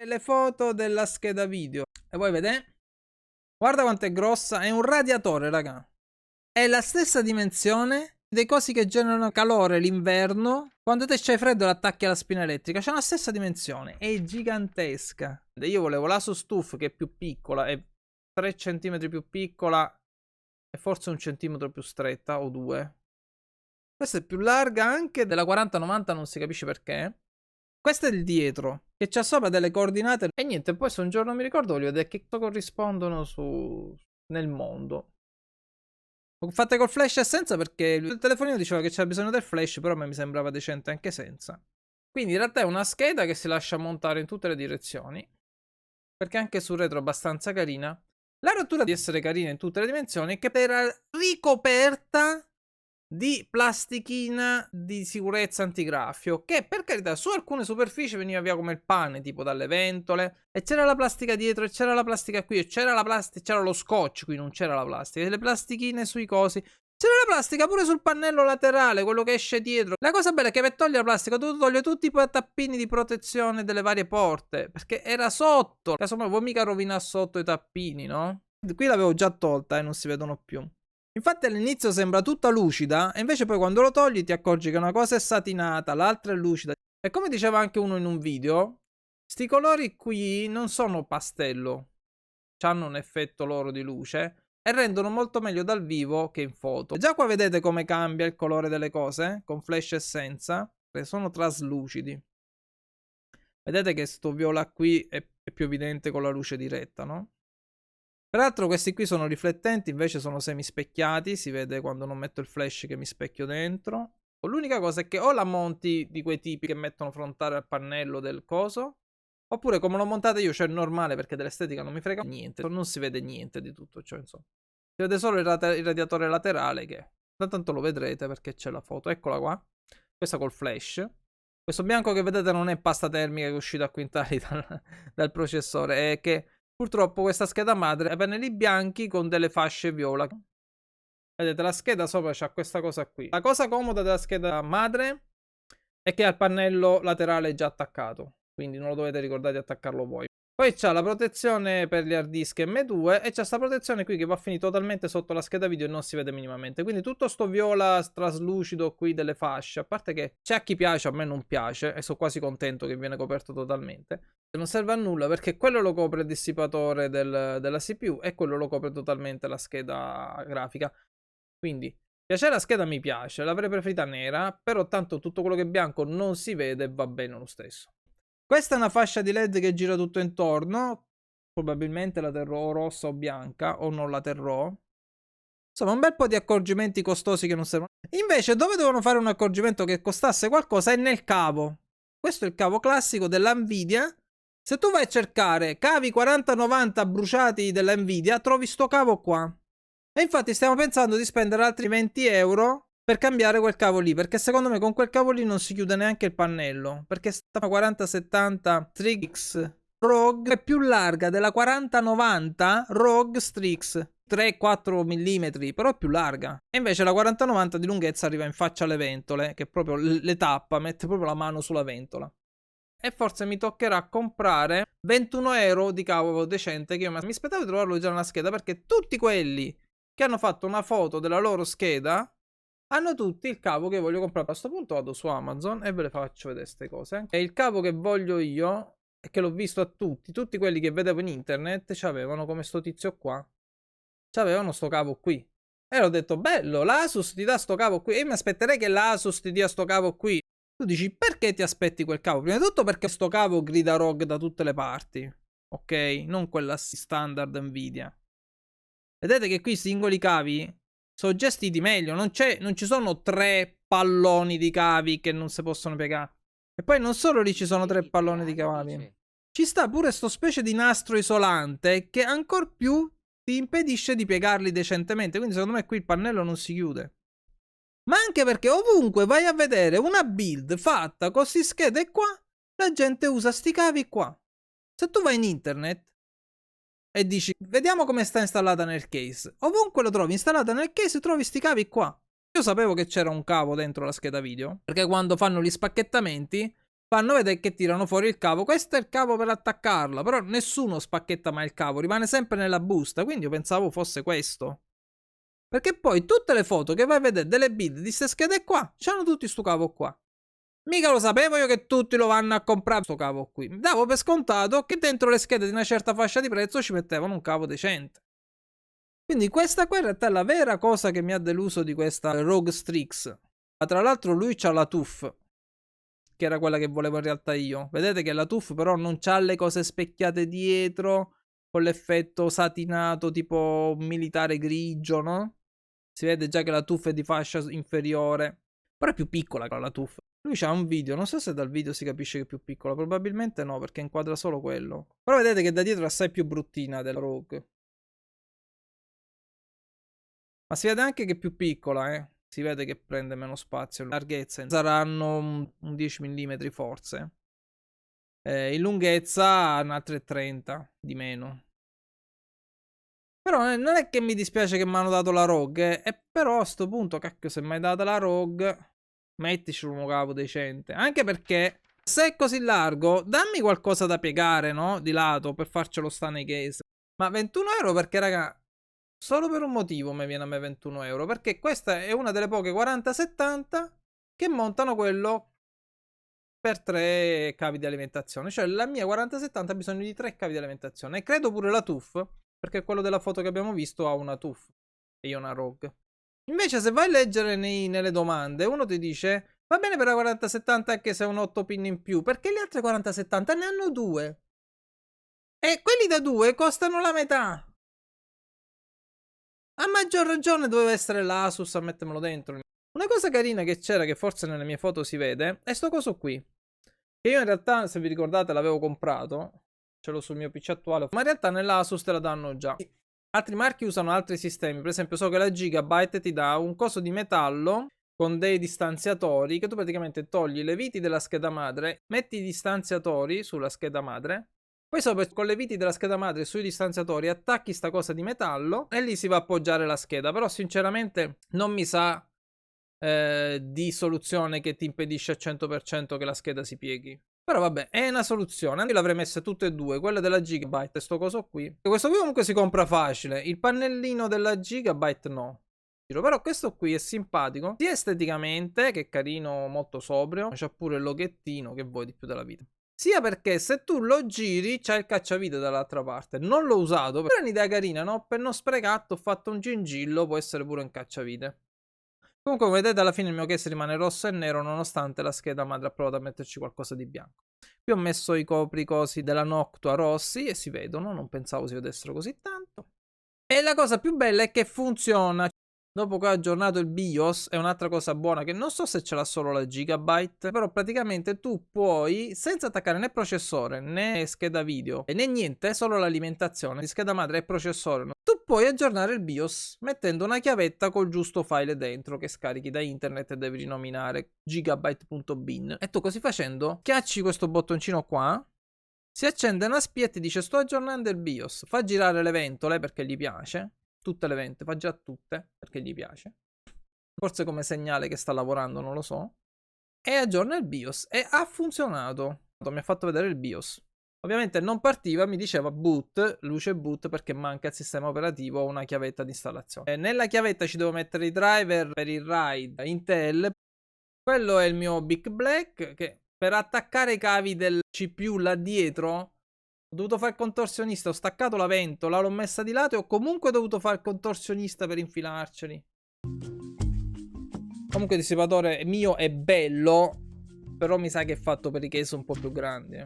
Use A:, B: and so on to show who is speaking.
A: le foto della scheda video. E voi vedete? Guarda quanto è grossa. È un radiatore, raga. È la stessa dimensione dei cosi che generano calore l'inverno. Quando te c'hai freddo l'attacchi alla spina elettrica. C'ha la stessa dimensione. È gigantesca. Io volevo l'Asus TUF che è più piccola. È 3 cm più piccola. E forse 1 centimetro più stretta. O 2. Questa è più larga anche della 4090. Non si capisce perché. Questo è il dietro, che c'ha sopra delle coordinate. E niente, poi se un giorno mi ricordo voglio vedere che corrispondono nel mondo. Fatte col flash e senza, perché il telefonino diceva che c'era bisogno del flash, però a me mi sembrava decente anche senza. Quindi in realtà è una scheda che si lascia montare in tutte le direzioni, perché anche sul retro è abbastanza carina. La rottura di essere carina in tutte le dimensioni è che era ricoperta di plastichina di sicurezza antigraffio, che per carità su alcune superfici veniva via come il pane, tipo dalle ventole, e c'era la plastica dietro, e c'era la plastica qui, e c'era la plastica, c'era lo scotch, qui non c'era la plastica, e le plastichine sui cosi, c'era la plastica pure sul pannello laterale, quello che esce dietro. La cosa bella è che per togliere la plastica ho dovuto togliere tutti i tappini di protezione delle varie porte, perché era sotto, casomai vuoi mica rovinare sotto i tappini, no? Qui l'avevo già tolta e non si vedono più. Infatti all'inizio sembra tutta lucida e invece poi quando lo togli ti accorgi che una cosa è satinata, l'altra è lucida. E come diceva anche uno in un video, sti colori qui non sono pastello, hanno un effetto loro di luce e rendono molto meglio dal vivo che in foto. E già qua vedete come cambia il colore delle cose, con flash e senza, perché sono traslucidi. Vedete che sto viola qui è più evidente con la luce diretta, no? Peraltro questi qui sono riflettenti, invece sono semispecchiati, si vede quando non metto il flash che mi specchio dentro. L'unica cosa è che o la monti di quei tipi che mettono frontale al pannello del coso, oppure come l'ho montata io, cioè normale, perché dell'estetica non mi frega niente, non si vede niente di tutto ciò, insomma. Si vede solo il radiatore laterale che, da tanto lo vedrete perché c'è la foto, eccola qua. Questa col flash. Questo bianco che vedete non è pasta termica che è uscita a quintali dal processore, è che purtroppo questa scheda madre ha pannelli bianchi con delle fasce viola. Vedete, la scheda sopra c'ha questa cosa qui. La cosa comoda della scheda madre è che ha il pannello laterale già attaccato, quindi non lo dovete ricordare di attaccarlo voi. Poi c'ha la protezione per gli hard disk M2 e c'ha questa protezione qui che va a finire totalmente sotto la scheda video e non si vede minimamente. Quindi tutto sto viola traslucido qui delle fasce, a parte che c'è a chi piace, a me non piace e sono quasi contento che viene coperto totalmente. Non serve a nulla perché quello lo copre il dissipatore della CPU e quello lo copre totalmente la scheda grafica. Quindi piace la scheda, mi piace, l'avrei preferita nera, però tanto tutto quello che è bianco non si vede e va bene lo stesso. Questa è una fascia di LED che gira tutto intorno, probabilmente la terrò o rossa o bianca, o non la terrò. Insomma, un bel po' di accorgimenti costosi che non servono. Invece, dove devono fare un accorgimento che costasse qualcosa è nel cavo. Questo è il cavo classico della Nvidia. Se tu vai a cercare cavi 4090 bruciati della Nvidia, trovi sto cavo qua. E infatti stiamo pensando di spendere altri 20 euro per cambiare quel cavo lì, perché secondo me con quel cavo lì non si chiude neanche il pannello, perché sta 4070 Strix Rogue è più larga della 4090 Rogue Strix, 3-4 mm, però è più larga. E invece la 4090 di lunghezza arriva in faccia alle ventole, che proprio le tappa, mette proprio la mano sulla ventola. E forse mi toccherà comprare 21 euro di cavo decente, che io mi aspettavo di trovarlo già nella scheda, perché tutti quelli che hanno fatto una foto della loro scheda hanno tutti il cavo che voglio comprare. A questo punto vado su Amazon e ve le faccio vedere queste cose. E il cavo che voglio io, e che l'ho visto a tutti quelli che vedevo in internet, c'avevano come sto tizio qua. C'avevano sto cavo qui. E ho detto, bello, l'Asus ti dà sto cavo qui. E io mi aspetterei che l'Asus ti dia sto cavo qui. Tu dici, perché ti aspetti quel cavo? Prima di tutto perché sto cavo grida ROG da tutte le parti. Ok? Non quella standard Nvidia. Vedete che qui i singoli cavi sono gestiti meglio, non ci sono 3 palloni di cavi che non si possono piegare. E poi non solo lì ci sono 3 palloni di cavi. Ci sta pure sto specie di nastro isolante che ancor più ti impedisce di piegarli decentemente. Quindi secondo me qui il pannello non si chiude. Ma anche perché ovunque vai a vedere una build fatta con queste schede qua, la gente usa sti cavi qua. Se tu vai in internet e dici, vediamo come sta installata nel case. Ovunque lo trovi installata nel case, trovi sti cavi qua. Io sapevo che c'era un cavo dentro la scheda video, perché quando fanno gli spacchettamenti fanno vedere che tirano fuori il cavo. Questo è il cavo per attaccarla, però nessuno spacchetta mai il cavo, rimane sempre nella busta, quindi io pensavo fosse questo. Perché poi tutte le foto che vai a vedere delle build di ste schede qua, c'hanno tutti sto cavo qua. Mica lo sapevo io che tutti lo vanno a comprare sto cavo qui. Davo per scontato che dentro le schede di una certa fascia di prezzo ci mettevano un cavo decente. Quindi questa qua in realtà è la vera cosa che mi ha deluso di questa Rogue Strix. Ma tra l'altro lui c'ha la TUF, che era quella che volevo in realtà io. Vedete che la TUF però non c'ha le cose specchiate dietro, con l'effetto satinato tipo militare grigio, no? Si vede già che la TUF è di fascia inferiore. Però è più piccola la TUF. Lui c'ha un video, non so se dal video si capisce che è più piccola, probabilmente no, perché inquadra solo quello. Però vedete che da dietro è assai più bruttina della Rogue. Ma si vede anche che è più piccola, si vede che prende meno spazio. Le larghezze saranno un 10 mm forse. In lunghezza un altro 30 di meno. Però non è che mi dispiace che mi hanno dato la Rogue, però a sto punto, cacchio, se mi hai data la Rogue, mettici un cavo decente. Anche perché, se è così largo, dammi qualcosa da piegare, no? Di lato, per farcelo sta nei case. Ma 21 euro perché, raga, solo per un motivo mi viene a me 21 euro. Perché questa è una delle poche 40-70 che montano quello per 3 cavi di alimentazione. Cioè la mia 4070 ha bisogno di 3 cavi di alimentazione. E credo pure la TUF, perché quello della foto che abbiamo visto ha una TUF e io una Rogue. Invece se vai a leggere nelle domande, uno ti dice va bene per la 4070 anche se è un 8 pin in più, perché gli altri 4070 ne hanno 2. E quelli da 2 costano la metà. A maggior ragione doveva essere l'Asus a mettermelo dentro. Una cosa carina che c'era, che forse nelle mie foto si vede, è sto coso qui. Che io in realtà, se vi ricordate, l'avevo comprato. Ce l'ho sul mio PC attuale. Ma in realtà nell'Asus te la danno già. Altri marchi usano altri sistemi. Per esempio, so che la Gigabyte ti dà un coso di metallo con dei distanziatori che tu praticamente togli le viti della scheda madre, metti i distanziatori sulla scheda madre. Poi sopra con le viti della scheda madre sui distanziatori attacchi sta cosa di metallo e lì si va a appoggiare la scheda. Però sinceramente non mi sa di soluzione che ti impedisce al 100% che la scheda si pieghi. Però vabbè, è una soluzione. Io l'avrei messe tutte e due, quella della Gigabyte e sto coso qui. E questo qui comunque si compra facile. Il pannellino della Gigabyte no. Però questo qui è simpatico, sia esteticamente, che è carino, molto sobrio. C'ha pure il loghettino, che vuoi di più della vita. Sia perché se tu lo giri c'è il cacciavite dall'altra parte. Non l'ho usato, però è un'idea carina, no? Per non sprecarlo ho fatto un gingillo, può essere pure un cacciavite. Comunque come vedete alla fine il mio case rimane rosso e nero nonostante la scheda madre ha provato a metterci qualcosa di bianco. Qui ho messo i copricosi della Noctua rossi e si vedono, non pensavo si vedessero così tanto. E la cosa più bella è che funziona. Dopo che ho aggiornato il BIOS, è un'altra cosa buona che non so se ce l'ha solo la Gigabyte, però praticamente tu puoi, senza attaccare né processore né scheda video né niente, solo l'alimentazione di scheda madre e processore, tu puoi aggiornare il BIOS mettendo una chiavetta col giusto file dentro che scarichi da internet e devi rinominare gigabyte.bin. E tu così facendo schiacci questo bottoncino qua, si accende una spia e ti dice sto aggiornando il BIOS, fa girare le ventole perché gli piace. Tutte le ventole, fa già tutte perché gli piace. Forse come segnale che sta lavorando, non lo so. E aggiorna il BIOS e ha funzionato. Mi ha fatto vedere il BIOS. Ovviamente non partiva, mi diceva boot, luce boot perché manca il sistema operativo o una chiavetta di installazione. E nella chiavetta ci devo mettere i driver per il RAID Intel. Quello è il mio Big Black che per attaccare i cavi del CPU là dietro ho dovuto fare il contorsionista, ho staccato la ventola, l'ho messa di lato e ho comunque dovuto fare il contorsionista per infilarceli. Comunque il dissipatore mio è bello, però mi sa che è fatto per i case un po' più grandi.